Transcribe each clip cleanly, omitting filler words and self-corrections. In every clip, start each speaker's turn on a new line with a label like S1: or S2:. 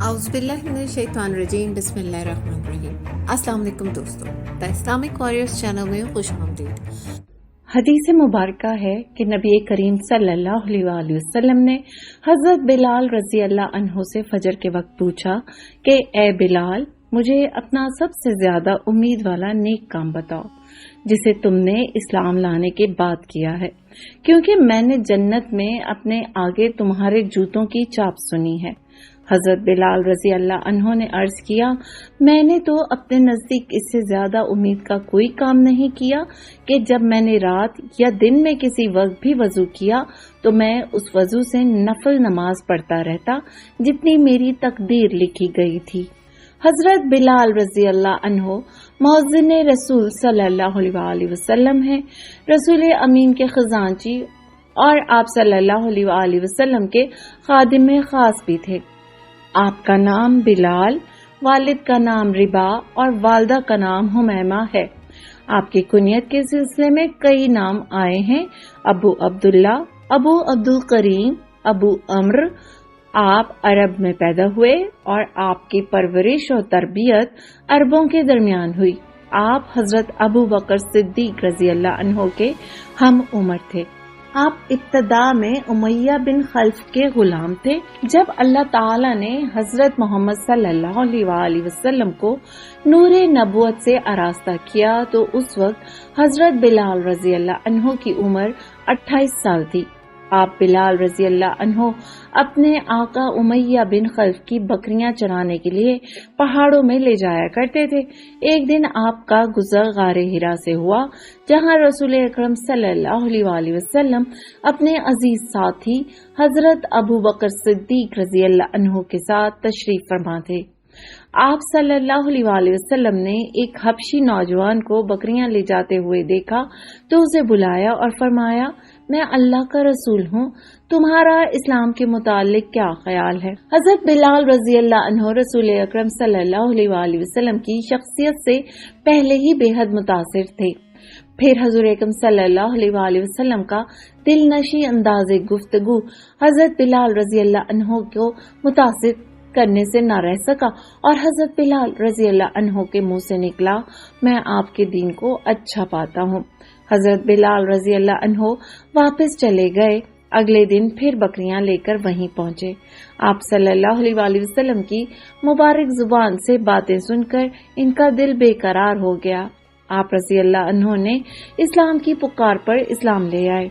S1: औज़ुबिल्लाहिमिनश्शैतानिर्रजीम बिस्मिल्लाहिर्रहमानिर्रहीम। अस्सलाम वालेकुम दोस्तों, द इस्लामिक वॉरियर्स चैनल में खुश आमदीद।
S2: हदीस मुबारका है कि नबी करीम सल्लल्लाहु अलैहि वसल्लम ने हजरत बिलाल रजी अल्लाह अन्हु से फजर के वक्त पूछा कि ए बिलाल, मुझे अपना सबसे ज्यादा उम्मीद वाला नेक काम बताओ जिसे तुमने इस्लाम लाने के बाद किया है, क्योंकि मैंने जन्नत में अपने आगे तुम्हारे जूतों की चाप सुनी है। हजरत बिलाल रजी अल्लाह अन्हो ने अर्ज किया, मैंने तो अपने नजदीक इससे ज्यादा उम्मीद का कोई काम नहीं किया कि जब मैंने रात या दिन में किसी वक्त भी वजू किया तो मैं उस वजू से नफल नमाज पढ़ता रहता जितनी मेरी तकदीर लिखी गई थी। हजरत बिलाल रजी अल्लाह अन्हो मुअज्जिन रसूल सल्लल्लाहु अलैहि वसल्लम हैं, रसूल अमीन के खजांची और आप सल्लल्लाहु अलैहि वसल्लम के खादिम खास भी थे। आपका नाम बिलाल, वालिद का नाम रिबा और वालदा का नाम हुमैमा है। आपकी कुनियत के सिलसिले में कई नाम आए हैं, अबू अब्दुल्ला, अबू अब्दुल करीम, अबू अम्र। आप अरब में पैदा हुए और आपकी परवरिश और तरबियत अरबों के दरमियान हुई। आप हजरत अबू बकर सिद्दीक रजी अल्लाह अन्हो के हम उम्र थे। आप इब्तदा में उमैया बिन खल्फ के गुलाम थे। जब अल्लाह ताला ने हजरत मोहम्मद सल्लल्लाहु अलैहि वसल्लम को नूरे नबुवत से आरास्ता किया तो उस वक्त हजरत बिलाल रजी अल्लाह अन्हो की उम्र 28 साल थी। आप बिलाल रजी अल्लाह अन्हो अपने आका उमैया बिन खल्फ की बकरियां चराने के लिए पहाड़ों में ले जाया करते थे। एक दिन आपका गुजर गारे हिरा से हुआ, जहां रसूल अकरम सल्लल्लाहु अलैहि वसल्लम अपने अजीज साथी हजरत अबू बकर सिद्दीक रजी अल्लाह अन्हो के साथ तशरीफ फरमा थे। आप सल्लल्लाहु अलैहि वसल्लम ने एक हबशी नौजवान को बकरियां ले जाते हुए देखा तो उसे बुलाया और फरमाया, मैं अल्लाह का रसूल हूँ, तुम्हारा इस्लाम के मुतालिक क्या ख्याल है। हजरत बिलाल रजी अल्लाह अन्हो रसूल अकरम सल्लल्लाहु अलैहि वसल्लम की शख्सियत से पहले ही बेहद मुतासिर थे। फिर हजूर अकरम सल्लल्लाहु अलैहि वसल्लम का दिलनशी अंदाज़े गुफ्तगू हजरत बिलाल रजी अल्लाह अन्हो को मुतासिर करने से न रह सका और हजरत बिलाल रजी अल्लाह अन्हो के मुंह से निकला, मैं आपके दीन को अच्छा पाता हूँ। हजरत बिलाल रजी अल्लाह अन्हो वापस चले गए। अगले दिन फिर बकरियां लेकर वहीं पहुंचे। आप सल्लल्लाहु अलैहि वसल्लम की मुबारक जुबान से बातें सुनकर इनका दिल बेकरार हो गया। आप रजी अल्लाह अन्हो ने इस्लाम की पुकार पर इस्लाम ले आए।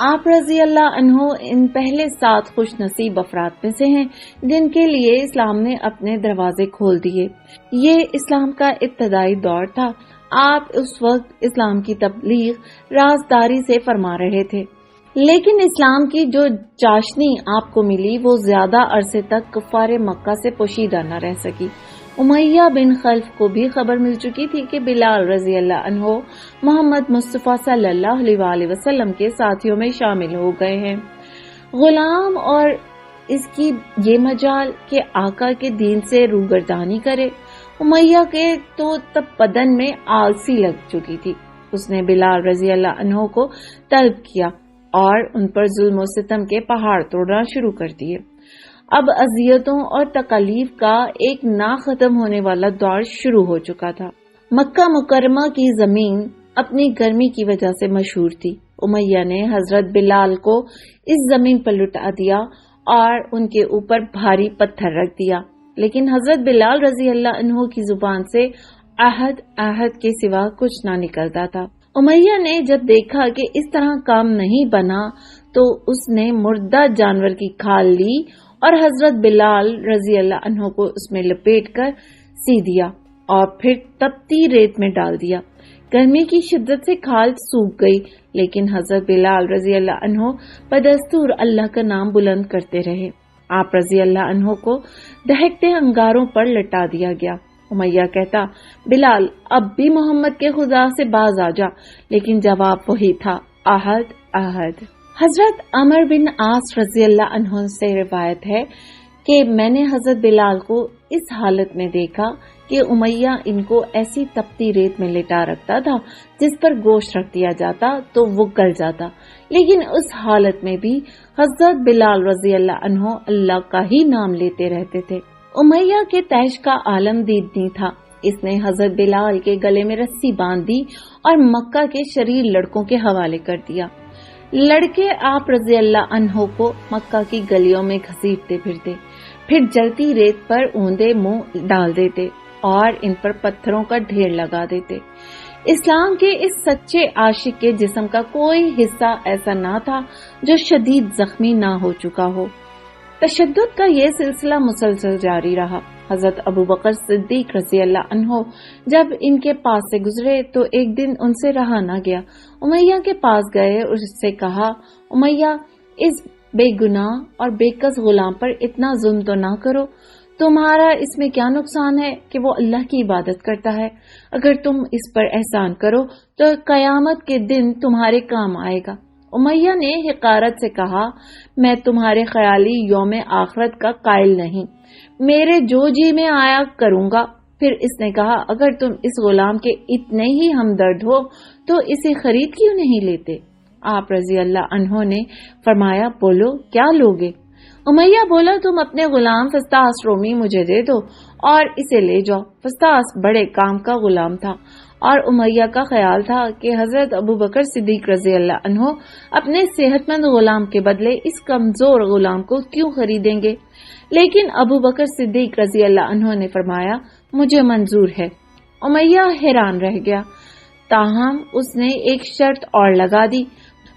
S2: आप रजी अल्लाह अन्हो इन पहले 7 खुश नसीब अफराद में से हैं जिनके लिए इस्लाम ने अपने दरवाजे खोल दिए। ये इस्लाम का इब्तदाई दौर था। आप उस वक्त इस्लाम की तबलीग राजदारी से फरमा रहे थे, लेकिन इस्लाम की जो चाशनी आपको मिली वो ज्यादा अरसे तक कुफ्फारे मक्का से पोशीदा न रह सकी। उमैया बिन खल्फ को भी खबर मिल चुकी थी कि बिलाल रजी अल्लाह अन्हो मोहम्मद मुस्तफा सल्लल्लाहु अलैहि वसल्लम के साथियों में शामिल हो गए हैं। गुलाम और इसकी ये मजाल के आका के दीन से रूगर्दानी करे। उमैया के तो तब बदन में आलसी लग चुकी थी। उसने बिलाल रजी अल्लाह अन्हो को तलब किया और उन पर जुल्म और सितम के पहाड़ तोड़ना शुरू कर दिए। अब अजियतों और तकलीफ का एक ना खत्म होने वाला दौर शुरू हो चुका था। मक्का मुकरमा की जमीन अपनी गर्मी की वजह से मशहूर थी। उमैया ने हजरत बिलाल को इस जमीन पर लुटा दिया और उनके ऊपर भारी पत्थर रख दिया, लेकिन हजरत बिलाल रजी अल्लाह अन्हो की जुबान से आहद आहद के सिवा कुछ ना निकलता था। उमैया ने जब देखा कि इस तरह काम नहीं बना तो उसने मुर्दा जानवर की खाल ली और हजरत बिलाल रजी अल्लाह अन्हो को उसमें लपेट कर सी दिया और फिर तपती रेत में डाल दिया। गर्मी की शिद्दत से खाल सूख गई, लेकिन हजरत बिलाल रजी अल्लाह अन्हो बदस्तूर अल्लाह का नाम बुलंद करते रहे। आप रजी अल्लाह अन्हो को दहकते अंगारों पर लटा दिया गया। उमैया कहता, बिलाल अब भी मोहम्मद के खुदा से बाज आ जा, लेकिन जवाब वही था, आहद आहद। हजरत अमर बिन आस रजी अल्लाह अन्हो से रिवायत है कि मैंने हजरत बिलाल को इस हालत में देखा कि उमैया इनको ऐसी तपती रेत में लिटा रखता था जिस पर गोश्त रख दिया जाता तो वो गल जाता, लेकिन उस हालत में भी हजरत बिलाल रजी अल्लाह अन्हो अल्लाह का ही नाम लेते रहते थे। उमैया के तैश का आलम दीद नहीं था। इसने हजरत बिलाल के गले में रस्सी बांध दी और मक्का के शरीर लड़कों के हवाले कर दिया। लड़के आप रजी अल्लाह अन्हो को मक्का की गलियों में घसीटते फिरते, फिर जलती रेत पर ऊंधे मुंह डाल देते और इन पर पत्थरों का ढेर लगा देते। इस्लाम के इस सच्चे आशिक के जिस्म का कोई हिस्सा ऐसा ना था जो शदीद जख्मी ना हो चुका हो। तशद्दुद का ये सिलसिला मुसलसल जारी रहा। हजरत अबू बकर सिद्दीक रज़ी अल्लाह अन्हो जब इनके पास से गुजरे तो एक दिन उनसे रहा न गया। उमैया के पास गए और उससे कहा, उमैया, इस बेगुनाह और बेकस गुलाम पर इतना जुल्म तो ना करो। तुम्हारा इसमें क्या नुकसान है कि वो अल्लाह की इबादत करता है। अगर तुम इस पर एहसान करो तो कयामत के दिन तुम्हारे काम आएगा। उमैया ने हिकारत से कहा, मैं तुम्हारे ख्याली यौम आखरत का कायल नहीं, मेरे जो जी में आया करूंगा। फिर इसने कहा, अगर तुम इस गुलाम के इतने ही हमदर्द हो तो इसे खरीद क्यों नहीं लेते। आप रजी अल्लाह अन्हो ने फरमाया, बोलो क्या लोगे। उमैया बोला, तुम अपने गुलाम फस्तास रोमी मुझे दे दो और इसे ले जाओ। फस्तास बड़े काम का गुलाम था और उमैया का ख्याल था कि हजरत अबू बकर सिद्दीक रज़ी अल्लाह अन्हो अपने सेहतमंद गुलाम के बदले इस कमजोर गुलाम को क्यों खरीदेंगे। लेकिन अबू बकर सिद्दीक रज़ी अल्लाह अन्हो ने फरमाया, मुझे मंजूर है। उमैया हैरान रह गया, ताहम उसने एक शर्त और लगा दी।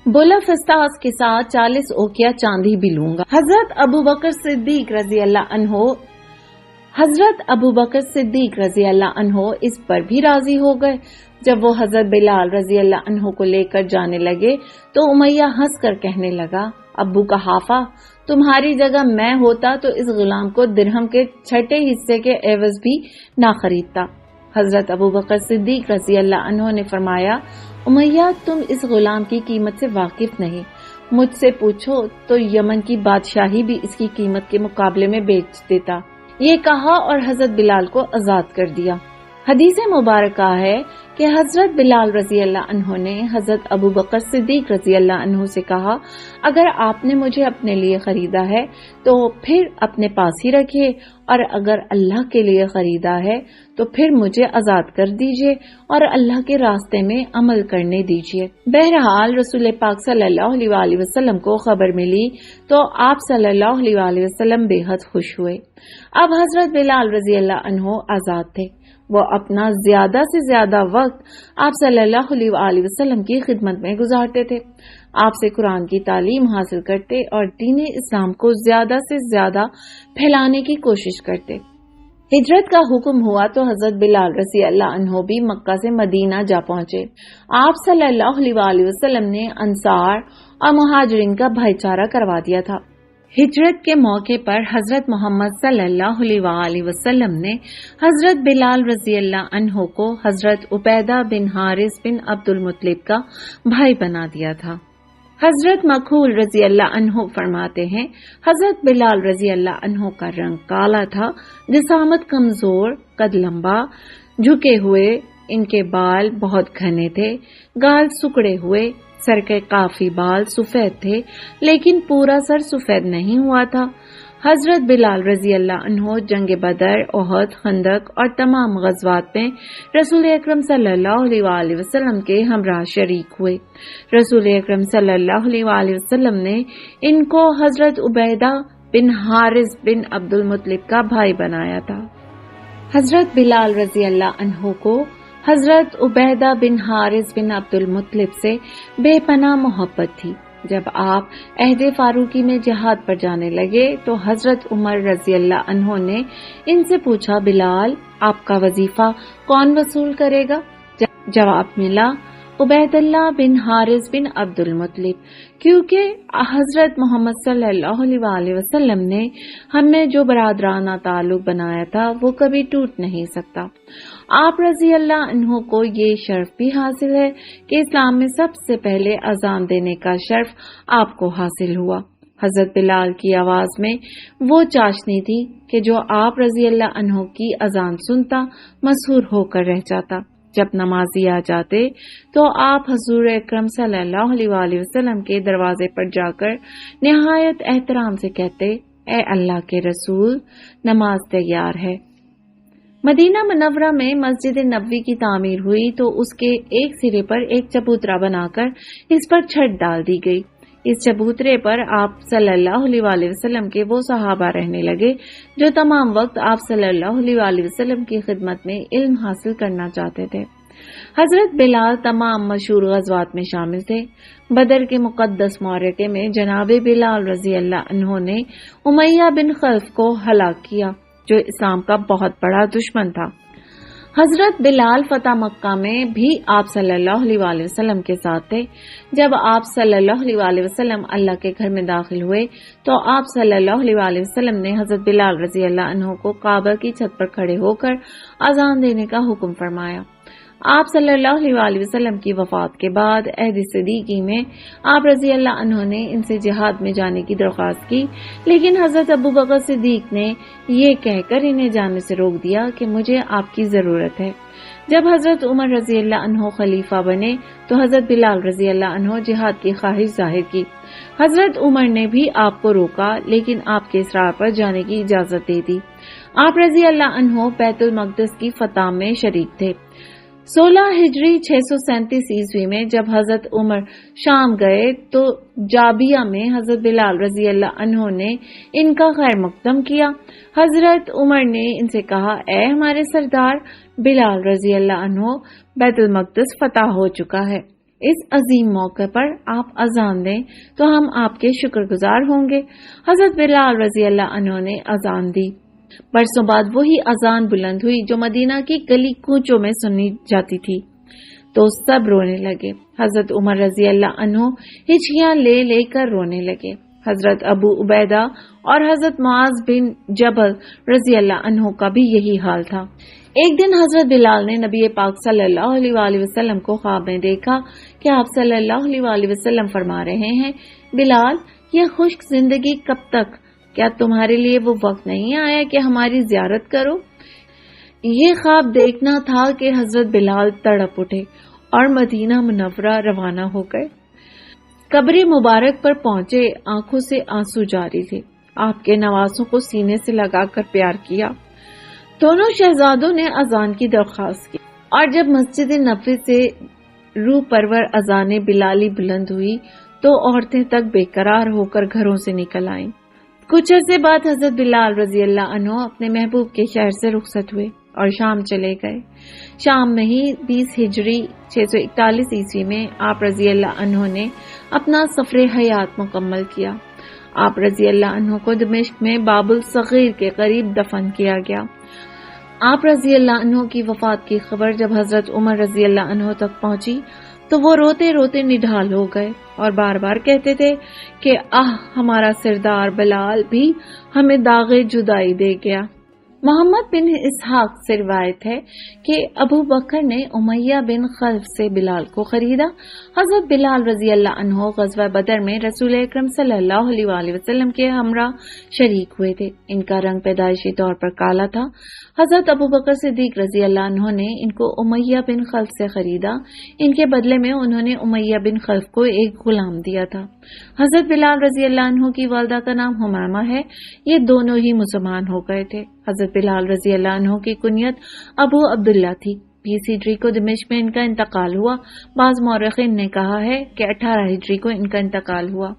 S2: बोला, फस्तास के साथ 40 ओकिया चांदी भी लूंगा। हजरत अबू बकर सिद्दीक रज़ी अल्लाह अन्हो इस पर भी राजी हो गए। जब वो हजरत बिलाल रज़ी अल्लाह अन्हो को लेकर जाने लगे तो उमैया हंसकर कहने लगा, अब्बू का हाफा, तुम्हारी जगह मैं होता तो इस गुलाम को दिरहम के 6 हिस्से के एवज भी ना खरीदता। हजरत अबू बकर सिद्दीक रज़ी अल्लाह अन्हो ने फरमाया, उमैया, तुम इस गुलाम की कीमत से वाकिफ नहीं, मुझसे पूछो तो यमन की बादशाही भी इसकी कीमत के मुकाबले में बेच देता। ये कहा और हजरत बिलाल को आजाद कर दिया। हदीस मुबारका है कि हजरत बिलाल रजी अल्लाह अन्हो ने हजरत अबू बकर सिद्दीक रजी अल्लाह अन्हो से कहा, अगर आपने मुझे अपने लिए खरीदा है तो फिर अपने पास ही रखिए और अगर अल्लाह के लिए खरीदा है तो फिर मुझे आजाद कर दीजिए और अल्लाह के रास्ते में अमल करने दीजिए। बहरहाल रसूल पाक सल्लल्लाहु अलैहि वसल्लम को खबर मिली तो आप सल्लल्लाहु अलैहि वसल्लम बेहद खुश हुए। अब हजरत बिलाल रजी अल्लाह अन्हो आजाद थे। वो अपना ज्यादा से ज्यादा वक्त आप सल्लल्लाहु अलैहि वसल्लम की खिदमत में गुजारते थे। आपसे कुरान की तालीम हासिल करते और दीन इस्लाम को ज्यादा से ज्यादा फैलाने की कोशिश करते। हिजरत का हुक्म हुआ तो हजरत बिलाल रज़ी अल्लाह अन्हो भी मक्का से मदीना जा पहुंचे। आप सल्लल्लाहु अलैहि वसल्लम ने अंसार और मुहाजिरीन का भाईचारा करवा दिया था। हिजरत के मौके पर हजरत मोहम्मद सल्लल्लाहु अलैहि वसल्लम ने हजरत बिलाल रज़ी अल्लाह अन्हो को हजरत उबैदा बिन हारिस बिन अब्दुल मुत्तलिब का भाई बना दिया था। हजरत मखूल रजी अल्लाह अन्हो फरमाते हैं, हजरत बिलाल रजी अल्लाह अन्हो का रंग काला था, जिसामत कमजोर, कद लंबा, झुके हुए, इनके बाल बहुत घने थे, गाल सुकड़े हुए, सर के काफी बाल सफेद थे लेकिन पूरा सर सफेद नहीं हुआ था। हजरत बिलाल रजी अल्लाह अन्हो जंग बदर, ओहद, खंदक और तमाम गज़वात में रसूल अकरम सल्लल्लाहु अलैहि वसल्लम के हमराह शरीक हुए। रसूल अकरम सल्लल्लाहु अलैहि वसल्लम ने इनको हजरत उबैदा बिन हारिस बिन अब्दुल मुत्तलिब का भाई बनाया था। हजरत बिलाल रजी अल्लाह अन्हो को हजरत उबैदा बिन हारिस बिन अब्दुल मुत्तलिब से बेपनाह मोहब्बत थी। जब आप अहदे फारूकी में जिहाद पर जाने लगे तो हजरत उमर रजी अल्लाह अन्हो ने इनसे पूछा, बिलाल, आपका वजीफा कौन वसूल करेगा? जवाब मिला, उबैदुल्लाह बिन हारिस बिन अब्दुल मुत्तलिब, क्योंकि हजरत मोहम्मद सल्लल्लाहु अलैहि वसल्लम ने हमें जो बरादराना ताल्लुक बनाया था वो कभी टूट नहीं सकता। आप रजी अल्लाह अन्हो को ये शर्फ भी हासिल है कि इस्लाम में सबसे पहले अजान देने का शर्फ आपको हासिल हुआ। हजरत बिलाल की आवाज में वो चाशनी थी कि जो आप रजी अल्लाह अन्हो की अजान सुनता मशहूर होकर रह जाता। जब नमाजी आ जाते तो आप हजूर अकरम सल्लल्लाहु अलैहि वसल्लम के दरवाजे पर जाकर निहायत एहतराम से कहते, اے اللہ کے رسول، نماز تیار ہے۔ مدینہ منورہ میں مسجد نبوی کی تعمیر ہوئی تو اس کے ایک سرے پر ایک چبوترا بنا کر اس پر چھت ڈال دی گئی۔ اس چبوترے پر آپ صلی اللہ علیہ وآلہ وسلم کے وہ صحابہ رہنے لگے جو تمام وقت آپ صلی اللہ علیہ وآلہ وسلم کی خدمت میں علم حاصل کرنا چاہتے تھے۔ حضرت بلال تمام مشہور غزوات میں شامل تھے۔ بدر کے مقدس معرکے میں جناب بلال رضی اللہ عنہ نے امیہ بن خلف کو ہلاک کیا جو اسلام کا بہت بڑا دشمن تھا۔ حضرت بلال فتح مکہ میں بھی آپ صلی اللہ علیہ وآلہ وسلم کے ساتھ تھے۔ جب آپ صلی اللہ علیہ وآلہ وسلم اللہ کے گھر میں داخل ہوئے تو آپ صلی اللہ علیہ وآلہ وسلم نے حضرت بلال رضی اللہ عنہ کو کعبہ کی چھت پر کھڑے ہو کر اذان دینے کا حکم فرمایا۔ آپ صلی اللہ علیہ وآلہ وسلم کی وفات کے بعد عہد صدیقی میں آپ رضی اللہ عنہ نے ان سے جہاد میں جانے کی درخواست کی، لیکن حضرت ابو بکر صدیق نے یہ کہہ کر انہیں جانے سے روک دیا کہ مجھے آپ کی ضرورت ہے۔ جب حضرت عمر رضی اللہ عنہ خلیفہ بنے تو حضرت بلال رضی اللہ عنہ جہاد کی خواہش ظاہر کی۔ حضرت عمر نے بھی آپ کو روکا لیکن آپ کے اصرار پر جانے کی اجازت دے دی۔ آپ رضی اللہ عنہ بیت المقدس کی فتح میں شریک تھے۔ 16 ہجری 637 عیسوی میں جب حضرت عمر شام گئے تو جابیہ میں حضرت بلال رضی اللہ عنہ نے ان کا خیر مقدم کیا۔ حضرت عمر نے ان سے کہا، اے ہمارے سردار بلال رضی اللہ عنہ، بیت المقدس فتح ہو چکا ہے، اس عظیم موقع پر آپ اذان دیں تو ہم آپ کے شکر گزار ہوں گے۔ حضرت بلال رضی اللہ عنہ نے اذان دی۔ برسوں بعد وہی اذان بلند ہوئی جو مدینہ کی گلی کوچوں میں سنی جاتی تھی تو سب رونے لگے۔ حضرت عمر رضی اللہ عنہ ہچکیاں لے لے کر رونے لگے۔ حضرت ابو عبیدہ اور حضرت معاذ بن جبل رضی اللہ عنہ کا بھی یہی حال تھا۔ ایک دن حضرت بلال نے نبی پاک صلی اللہ علیہ وآلہ وسلم کو خواب میں دیکھا کہ آپ صلی اللہ علیہ وآلہ وسلم فرما رہے ہیں، بلال، یہ خشک زندگی کب تک؟ کیا تمہارے لیے وہ وقت نہیں آیا کہ ہماری زیارت کرو؟ یہ خواب دیکھنا تھا کہ حضرت بلال تڑپ اٹھے اور مدینہ منورہ روانہ ہو گئے۔ قبر مبارک پر پہنچے، آنکھوں سے آنسو جاری تھے۔ آپ کے نواسوں کو سینے سے لگا کر پیار کیا۔ دونوں شہزادوں نے اذان کی درخواست کی اور جب مسجد نبوی سے روح پرور اذان بلالی بلند ہوئی تو عورتیں تک بے قرار ہو کر گھروں سے نکل آئیں۔ کچھ عرصے بعد حضرت بلال رضی اللہ عنہ اپنے محبوب کے شہر سے رخصت ہوئے اور شام چلے گئے۔ شام میں ہی 20 ہجری 641 عیسوی میں آپ رضی اللہ عنہ نے اپنا سفر حیات مکمل کیا۔ آپ رضی اللہ عنہ کو دمشق میں باب الصغیر کے قریب دفن کیا گیا۔ آپ رضی اللہ عنہ کی وفات کی خبر جب حضرت عمر رضی اللہ عنہ تک پہنچی تو وہ روتے روتے نڈھال ہو گئے اور بار بار کہتے تھے کہ ہمارا سردار بلال بھی ہمیں داغ جدائی دے گیا۔ محمد بن اسحاق سے روایت ہے کہ ابو بکر نے امیہ بن خلف سے بلال کو خریدا۔ حضرت بلال رضی اللہ عنہ غزوہ بدر میں رسول اکرم صلی اللہ علیہ وآلہ وسلم کے ہمراہ شریک ہوئے تھے۔ ان کا رنگ پیدائشی طور پر کالا تھا۔ حضرت ابو بکر صدیق رضی اللہ عنہ نے ان کو امیہ بن خلف سے خریدا۔ ان کے بدلے میں انہوں نے امیہ بن خلف کو ایک غلام دیا تھا۔ حضرت بلال رضی اللہ عنہ کی والدہ کا نام حمامہ ہے۔ یہ دونوں ہی مسلمان ہو گئے تھے۔ حضرت بلال رضی اللہ عنہ کی کنیت ابو عبداللہ تھی۔ 20 ہجری کو دمشق میں ان کا انتقال ہوا۔ بعض مورخین نے کہا ہے کہ 18 ہجری کو ان کا انتقال ہوا۔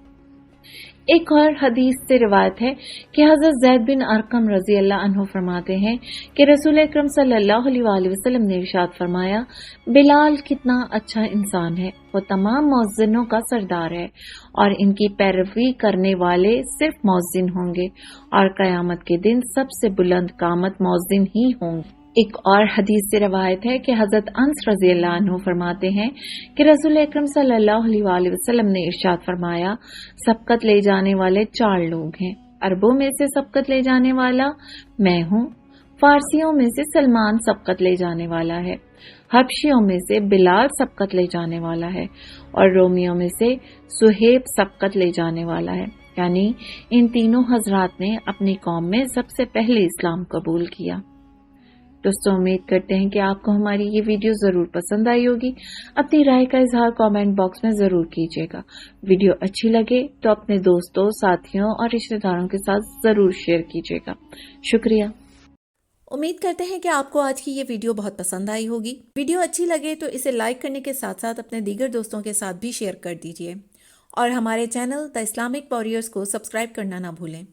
S2: ایک اور حدیث سے روایت ہے کہ حضرت زید بن ارقم رضی اللہ عنہ فرماتے ہیں کہ رسول اکرم صلی اللہ علیہ وآلہ وسلم نے ارشاد فرمایا، بلال کتنا اچھا انسان ہے، وہ تمام مؤذنوں کا سردار ہے اور ان کی پیروی کرنے والے صرف مؤذن ہوں گے اور قیامت کے دن سب سے بلند قامت مؤذن ہی ہوں گے۔ ایک اور حدیث سے روایت ہے کہ حضرت انس رضی اللہ عنہ فرماتے ہیں کہ رسول اکرم صلی اللہ علیہ وآلہ وسلم نے ارشاد فرمایا، سبقت لے جانے والے 4 لوگ ہیں۔ عربوں میں سے سبقت لے جانے والا میں ہوں، فارسیوں میں سے سلمان سبقت لے جانے والا ہے، حبشیوں میں سے بلال سبقت لے جانے والا ہے اور رومیوں میں سے سہیب سبقت لے جانے والا ہے۔ یعنی ان تینوں حضرات نے اپنی قوم میں سب سے پہلے اسلام قبول کیا۔ دوستوں امید کرتے ہیں کہ آپ کو ہماری یہ ویڈیو ضرور پسند آئی ہوگی. اپنی رائے کا اظہار کامنٹ باکس میں ضرور کیجیے گا. ویڈیو اچھی لگے تو اپنے دوستوں، ساتھیوں اور رشتہ داروں کے ساتھ ضرور شیئر کیجیے گا. شکریہ.
S1: امید کرتے ہیں کہ آپ کو آج کی یہ ویڈیو بہت پسند آئی ہوگی. ویڈیو اچھی لگے تو اسے لائک کرنے کے ساتھ ساتھ اپنے دیگر دوستوں کے ساتھ بھی شیئر کر دیجیے اور ہمارے چینل دی اسلامک واریئرز کو سبسکرائب کرنا نہ بھولیں.